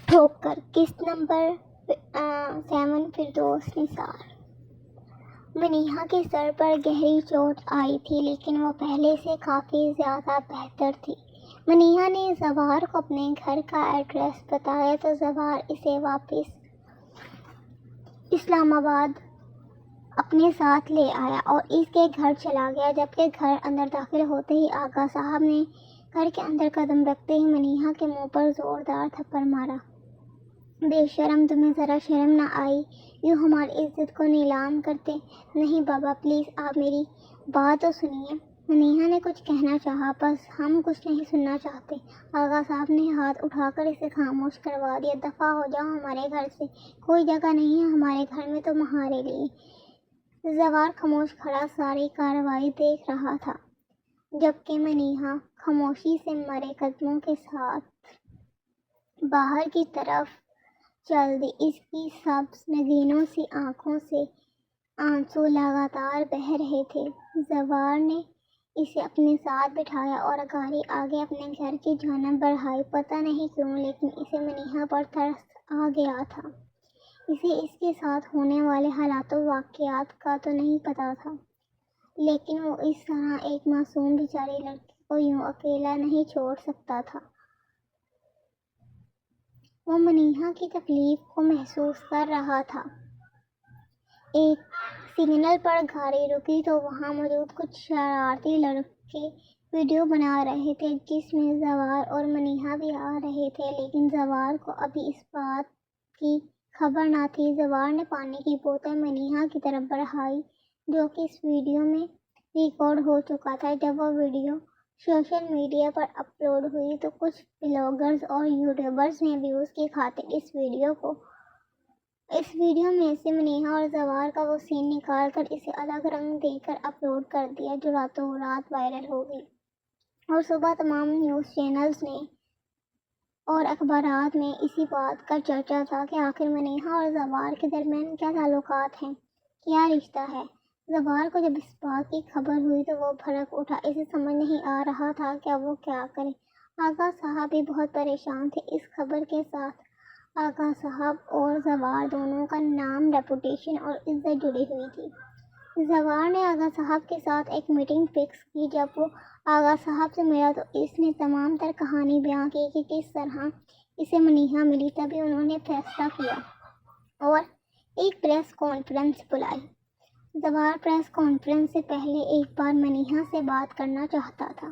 ٹھوک کر۔ قسط نمبر 7 فردوس نثار۔ منیہا کے سر پر گہری چوٹ آئی تھی لیکن وہ پہلے سے کافی زیادہ بہتر تھی۔ منیہا نے زوار کو اپنے گھر کا ایڈریس بتایا تو زوار اسے واپس اسلام آباد اپنے ساتھ لے آیا اور اس کے گھر چلا گیا، جبکہ گھر اندر داخل ہوتے ہی آغا صاحب نے گھر کے اندر قدم رکھتے ہی منیہا کے منہ پر زوردار تھپڑ مارا۔ بے شرم، تمہیں ذرا شرم نہ آئی؟ یوں ہماری عزت کو نیلام کرتے؟ نہیں بابا پلیز آپ میری بات تو سنیے۔ منیہا نے کچھ کہنا چاہا، بس ہم کچھ نہیں سننا چاہتے۔ آغا صاحب نے ہاتھ اٹھا کر اسے خاموش کروا دیا۔ دفع ہو جاؤ ہمارے گھر سے، کوئی جگہ نہیں ہے ہمارے گھر میں تمہارے لیے۔ زوار خاموش کھڑا ساری کارروائی دیکھ رہا تھا، جبکہ منیہا خاموشی سے مرے قدموں کے ساتھ باہر کی طرف چل دی۔ اس کی سبز نگینوں سی آنکھوں سے آنسو لگاتار بہہ رہے تھے۔ زوار نے اسے اپنے ساتھ بٹھایا اور گاڑی آگے اپنے گھر کی جانب بڑھائی۔ پتہ نہیں کیوں لیکن اسے منیہا پر ترس آ گیا تھا۔ اسے اس کے ساتھ ہونے والے حالات و واقعات کا تو نہیں پتہ تھا، لیکن وہ اس طرح ایک معصوم بیچاری لڑکی کو یوں اکیلا نہیں چھوڑ سکتا تھا۔ وہ منیہا کی تکلیف کو محسوس کر رہا تھا۔ ایک سگنل پر گاڑی رکی تو وہاں موجود کچھ شرارتی لڑکے ویڈیو بنا رہے تھے جس میں زوار اور منیہا بھی آ رہے تھے، لیکن زوار کو ابھی اس بات کی خبر نہ تھی۔ زوار نے پانی کی بوتل منیہا کی طرف بڑھائی جو کہ اس ویڈیو میں ریکارڈ ہو چکا تھا۔ جب وہ ویڈیو سوشل میڈیا پر اپلوڈ ہوئی تو کچھ بلاگرز اور یوٹیوبرز نے ویوز کی خاطر اس ویڈیو میں سے منیہا اور زوار کا وہ سین نکال کر اسے الگ رنگ دے کر اپلوڈ کر دیا، جو راتوں رات وائرل ہو گئی۔ اور صبح تمام نیوز چینلز نے اور اخبارات میں اسی بات کا چرچا تھا کہ آخر منیہا اور زوار کے درمیان کیا تعلقات ہیں، کیا رشتہ ہے۔ زوار کو جب اس بات کی خبر ہوئی تو وہ بھڑک اٹھا۔ اسے سمجھ نہیں آ رہا تھا کہ وہ کیا کرے۔ آغا صاحب بھی بہت پریشان تھے اس خبر کے ساتھ۔ آغا صاحب اور زوار دونوں کا نام، ریپوٹیشن اور عزت جڑی ہوئی تھی۔ زوار نے آغا صاحب کے ساتھ ایک میٹنگ فکس کی۔ جب وہ آغا صاحب سے ملا تو اس نے تمام تر کہانی بیان کی کہ کس طرح اسے منیہا ملی۔ تبھی انہوں نے فیصلہ کیا اور ایک پریس کانفرنس بلائی۔ زوار پریس کانفرنس سے پہلے ایک بار منیہا سے بات کرنا چاہتا تھا۔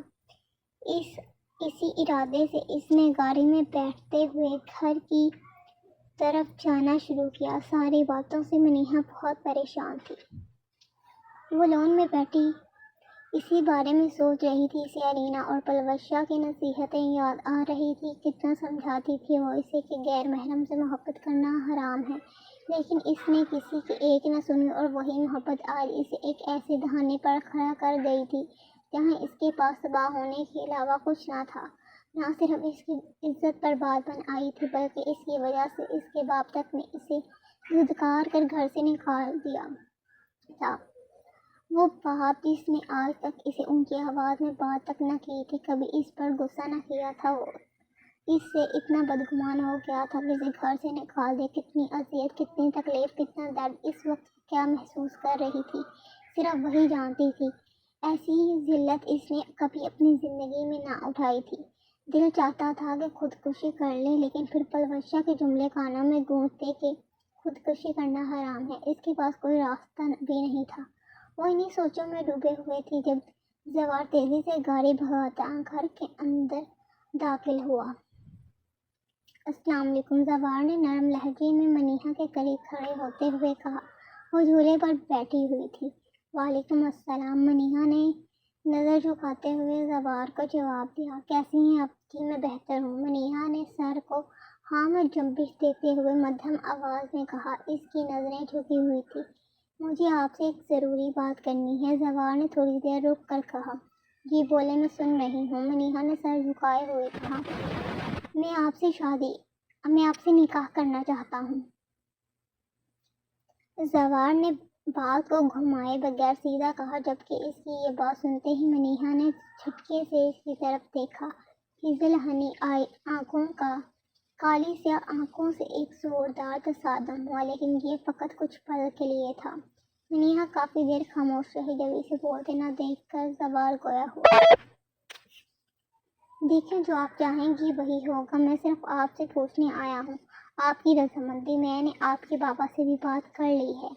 اسی ارادے سے اس نے گاڑی میں بیٹھتے ہوئے گھر کی طرف جانا شروع کیا۔ ساری باتوں سے منیہا بہت پریشان تھی۔ وہ لون میں بیٹھی اسی بارے میں سوچ رہی تھی۔ اسے ارینا اور پلوشا کی نصیحتیں یاد آ رہی تھی۔ کتنا سمجھاتی تھی وہ اسے کہ غیر محرم سے محبت کرنا حرام ہے، لیکن اس نے کسی کی ایک نہ سنی اور وہی محبت آج اسے ایک ایسے دہانے پر کھڑا کر گئی تھی جہاں اس کے پاس تباہ ہونے کے علاوہ کچھ نہ تھا۔ نہ صرف اس کی عزت برباد بن آئی تھی بلکہ اس کی وجہ سے اس کے باپ تک نے اسے دھتکار کر گھر سے نکال دیا تھا۔ وہ باپ جس نے آج تک اسے اونچی آواز میں بات تک نہ کی تھی، کبھی اس پر غصہ نہ کیا تھا، وہ اس سے اتنا بدگمان ہو گیا تھا کہ اسے گھر سے نکال دے۔ کتنی اذیت، کتنی تکلیف، کتنا درد اس وقت کیا محسوس کر رہی تھی صرف وہی جانتی تھی۔ ایسی ذلت اس نے کبھی اپنی زندگی میں نہ اٹھائی تھی۔ دل چاہتا تھا کہ خودکشی کر لے، لیکن پھر پلوشا کے جملے کانوں میں گونجتے کہ خودکشی کرنا حرام ہے۔ اس کے پاس کوئی راستہ بھی نہیں تھا۔ وہ انہی سوچوں میں ڈوبے ہوئے تھی جب زوار تیزی سے گاڑی بھگاتا گھر کے اندر داخل ہوا۔ السلام علیکم، زوار نے نرم لہجے میں منیہا کے قریب کھڑے ہوتے ہوئے کہا۔ وہ جھولے پر بیٹھی ہوئی تھی۔ وعلیکم السلام، منیہا نے نظر جھکاتے ہوئے زوار کو جواب دیا۔ کیسی ہیں آپ؟ جی میں بہتر ہوں، منیہا نے سر کو ہاں میں جنبش دیتے ہوئے مدھم آواز میں کہا۔ اس کی نظریں جھکی ہوئی تھیں۔ مجھے آپ سے ایک ضروری بات کرنی ہے، زوار نے تھوڑی دیر رک کر کہا۔ جی بولے، میں سن رہی ہوں، منیہا نے سر جھکائے ہوئے کہا۔ میں آپ سے نکاح کرنا چاہتا ہوں۔ زوار نے بات کو گھمائے بغیر سیدھا کہا، جبکہ اس کی یہ بات سنتے ہی منیہا نے جھٹکے سے اس کی طرف دیکھا۔ فضل ہنی آنکھوں کا کالی سیاہ آنکھوں سے ایک زوردار تصادم ہوا، لیکن یہ فقط کچھ پل کے لیے تھا۔ منیہا کافی دیر خاموش رہی، جب اسے بولتے نہ دیکھ کر زوال گویا ہوا۔ دیکھیں، جو آپ چاہیں گی وہی ہوگا۔ میں صرف آپ سے پوچھنے آیا ہوں، آپ کی رضامندی۔ میں نے آپ کے بابا سے بھی بات کر لی ہے،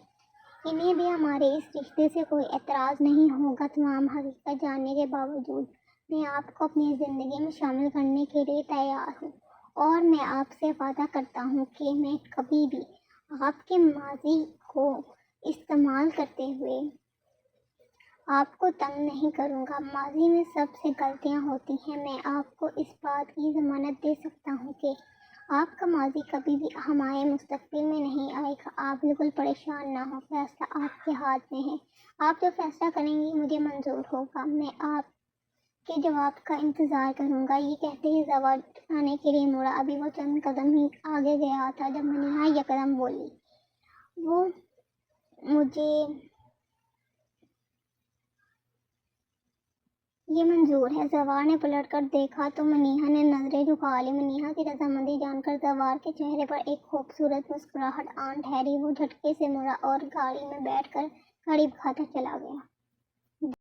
انہیں بھی ہمارے اس رشتے سے کوئی اعتراض نہیں ہوگا۔ تمام حقیقت جاننے کے باوجود میں آپ کو اپنی زندگی میں شامل کرنے کے لیے تیار ہوں، اور میں آپ سے وعدہ کرتا ہوں کہ میں کبھی بھی آپ کے ماضی کو استعمال کرتے ہوئے آپ کو تنگ نہیں کروں گا۔ ماضی میں سب سے غلطیاں ہوتی ہیں۔ میں آپ کو اس بات کی ضمانت دے سکتا ہوں کہ آپ کا ماضی کبھی بھی ہمارے مستقبل میں نہیں آئے گا۔ آپ بالکل پریشان نہ ہوں، فیصلہ آپ کے ہاتھ میں ہے۔ آپ جو فیصلہ کریں گی مجھے منظور ہوگا۔ میں آپ کے جواب کا انتظار کروں گا۔ یہ کہتے ہی زوال آنے کے لیے مڑا۔ ابھی وہ چند قدم ہی آگے گیا تھا جب منیہا یکدم بولی، وہ مجھے یہ منظور ہے۔ زوال نے پلٹ کر دیکھا تو منیہا نے نظریں جھکا لی۔ منیہا کی رضامندی جان کر زوال کے چہرے پر ایک خوبصورت مسکراہٹ آن ٹھہری۔ وہ جھٹکے سے مڑا اور گاڑی میں بیٹھ کر گاڑی بھگاتا چلا گیا۔